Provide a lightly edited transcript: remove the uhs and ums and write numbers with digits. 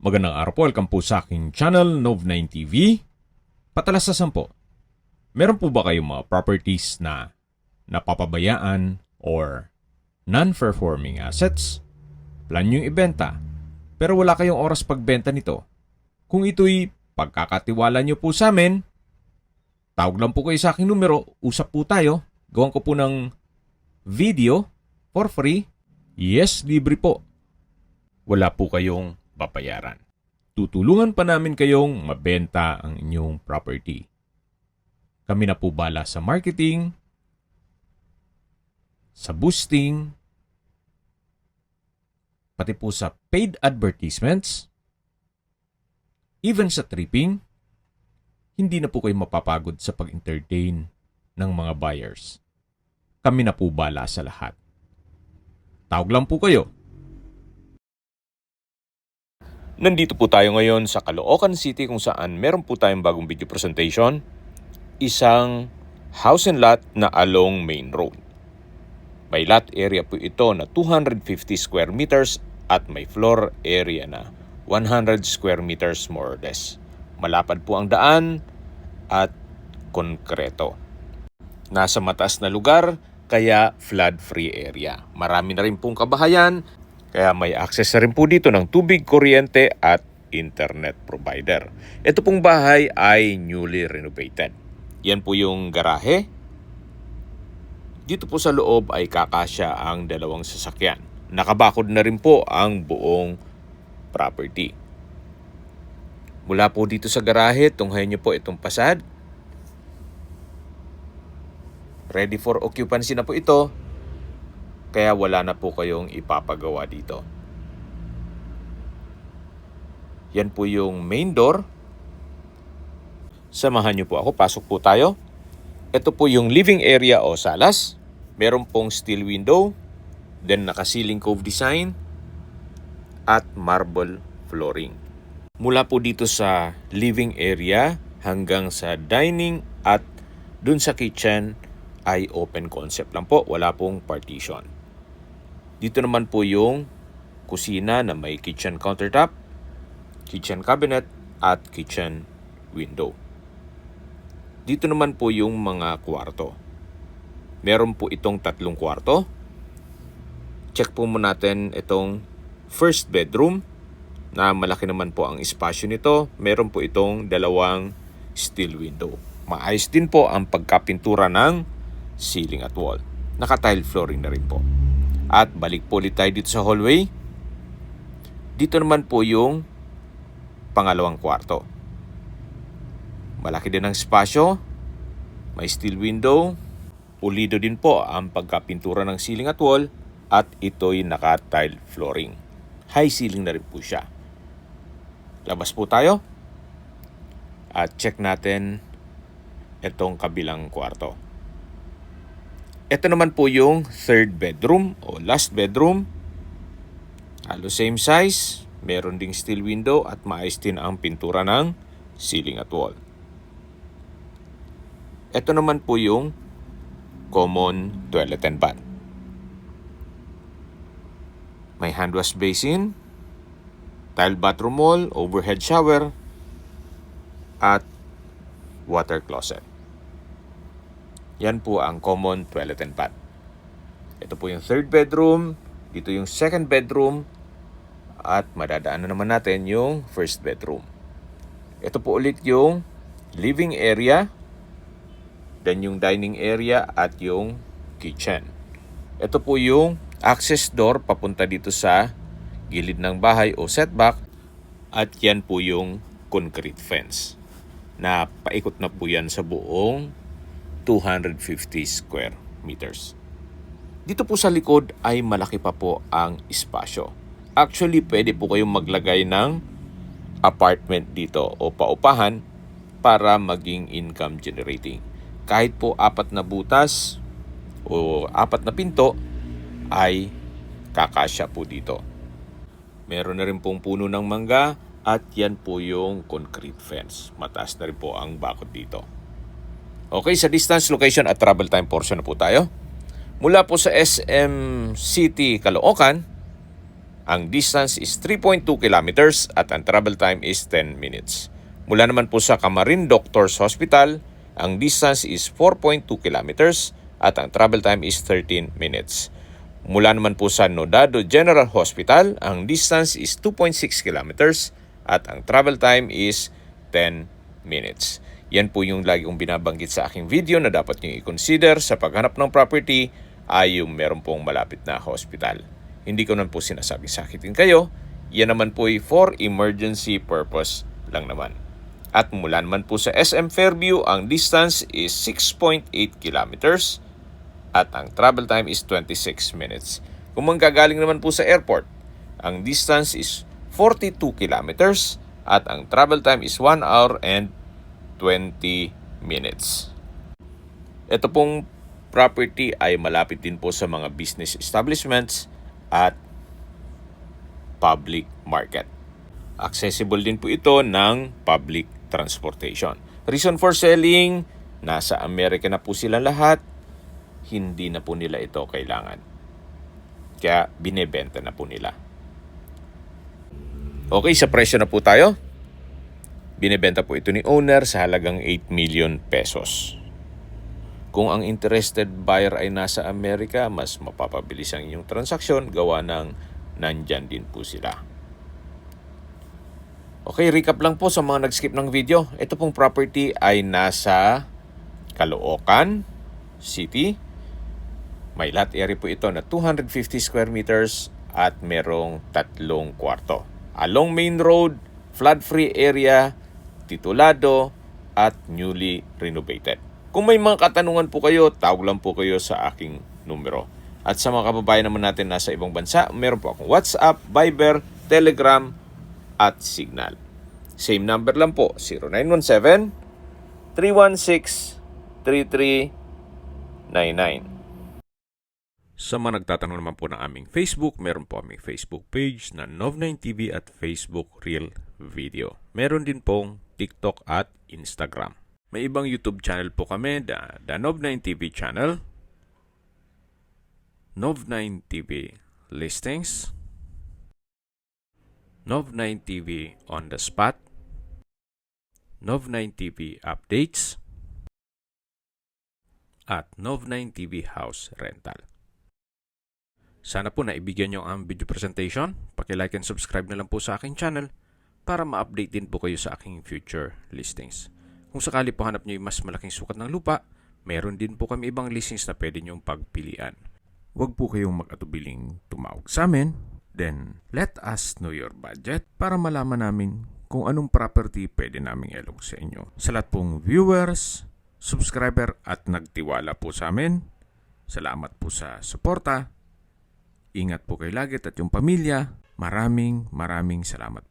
Magandang araw po, welcome po sa aking channel, Nov9 TV. Patalasasan po, meron po ba kayong mga properties na napapabayaan or non-performing assets? Plan nyo ibenta, pero wala kayong oras pagbenta nito. Kung ito'y pagkakatiwala nyo po sa amin, tawag lang po kayo sa aking numero, usap po tayo, gawan ko po ng video for free. Yes, libre po. Wala po kayong babayaran. Tutulungan pa namin kayong mabenta ang inyong property. Kami na po bala sa marketing, sa boosting, pati po sa paid advertisements, even sa tripping. Hindi na po kayo mapapagod sa pag-entertain ng mga buyers. Kami na po bala sa lahat. Tawag lang po kayo. Nandito po tayo ngayon sa Caloocan City kung saan meron po tayong bagong video presentation. Isang house and lot na along main road. May lot area po ito na 250 square meters at may floor area na 100 square meters more or less. Malapad po ang daan at konkreto. Nasa mataas na lugar kaya flood-free area. Marami na rin pong kabahayan. Kaya may access na rin po dito ng tubig, kuryente at internet provider. Ito pong bahay ay newly renovated. Yan po yung garahe. Dito po sa loob ay kakasya ang dalawang sasakyan. Nakabakod na rin po ang buong property. Mula po dito sa garahe, tunghayan niyo po itong pasad. Ready for occupancy na po ito. Kaya wala na po kayong ipapagawa dito. Yan po yung main door. Samahan niyo po ako, pasok po tayo. Ito po yung living area o salas. Meron pong steel window, then naka-ceiling cove design, at marble flooring. Mula po dito sa living area hanggang sa dining at dun sa kitchen ay open concept lang po, wala pong partition. Dito naman po yung kusina na may kitchen countertop, kitchen cabinet, at kitchen window. Dito naman po yung mga kwarto. Meron po itong 3 kwarto. Check po muna natin itong first bedroom na malaki naman po ang espasyo nito. Meron po itong 2 steel window. Maayos din po ang pagkapintura ng ceiling at wall. Naka-tile flooring na rin po. At balik po ulit tayo dito sa hallway. Dito naman po yung pangalawang kwarto. Malaki din ang espasyo. May steel window. Pulido din po ang pagkapintura ng ceiling at wall. At ito'y naka-tile flooring. High ceiling na rin po siya. Labas po tayo. At check natin itong kabilang kwarto. Ito naman po yung third bedroom o last bedroom. Halos same size. Meron ding steel window at maayos din ang pintura ng ceiling at wall. Ito naman po yung common toilet and bath. May hand wash basin, tile bathroom wall, overhead shower, at water closet. Yan po ang common toilet and bath. Ito po yung third bedroom, dito yung second bedroom, at madadaanan naman natin yung first bedroom. Ito po ulit yung living area, then yung dining area at yung kitchen. Ito po yung access door papunta dito sa gilid ng bahay o setback, at yan po yung concrete fence na paikot na po yan sa buong 250 square meters. Dito po sa likod ay malaki pa po ang espasyo. Actually, pwede po kayong maglagay ng apartment dito o paupahan para maging income generating. Kahit po 4 na butas o 4 na pinto ay kakasya po dito. Meron na rin pong puno ng mangga at yan po yung concrete fence. Mataas na rin po ang bakod dito. Okay, sa distance, location at travel time portion na po tayo. Mula po sa SM City, Caloocan, ang distance is 3.2 kilometers at ang travel time is 10 minutes. Mula naman po sa Camarin Doctors Hospital, ang distance is 4.2 kilometers at ang travel time is 13 minutes. Mula naman po sa Nodado General Hospital, ang distance is 2.6 kilometers at ang travel time is 10 minutes. Yan po yung lagi kong binabanggit sa aking video na dapat nyo i-consider sa paghanap ng property ay yung meron pong malapit na hospital. Hindi ko naman po sinasabing sakitin kayo. Yan naman po ay for emergency purpose lang naman. At mula naman po sa SM Fairview, ang distance is 6.8 kilometers at ang travel time is 26 minutes. Kung manggagaling naman po sa airport, ang distance is 42 kilometers at ang travel time is 1 hour and 20 minutes. Ito pong property ay malapit din po sa mga business establishments at public market. Accessible din po ito ng public transportation. Reason for selling, nasa Amerika na po sila lahat, hindi na po nila ito kailangan. Kaya binebenta na po nila. Okay, sa presyo na po tayo. Binebenta po ito ni owner sa halagang 8 million pesos. Kung ang interested buyer ay nasa Amerika, mas mapapabilis ang inyong transaksyon gawa ng nandyan din po sila. Okay, recap lang po sa mga nag-skip ng video. Ito pong property ay nasa Caloocan City. May lot area po ito na 250 square meters at merong 3 kwarto. Along main road, flood-free area, titulado at newly renovated. Kung may mga katanungan po kayo, tawag lang po kayo sa aking numero. At sa mga kababayan naman natin nasa ibang bansa, meron po akong WhatsApp, Viber, Telegram, at Signal. Same number lang po, 0917-316-3399. Sa mga nagtatanong naman po ng aming Facebook, meron po aming Facebook page na Nov9TV at Facebook Real Video. Meron din pong TikTok at Instagram. May ibang YouTube channel po kami, the Nov9TV channel, Nov9TV Listings, Nov9TV On The Spot, Nov9TV Updates, at Nov9TV House Rental. Sana po naibigyan nyo ang video presentation. Paki-like and subscribe na lang po sa aking channel para ma-update din po kayo sa aking future listings. Kung sakali po hanap nyo yung mas malaking sukat ng lupa, meron din po kami ibang listings na pwede nyong pagpilian. Huwag po kayong mag-atubiling tumawag sa amin. Then, let us know your budget para malaman namin kung anong property pwede naming ilog sa inyo. Sa lahat pong viewers, subscriber at nagtiwala po sa amin, salamat po sa suporta. Ingat po kayo lagi at yung pamilya. Maraming salamat.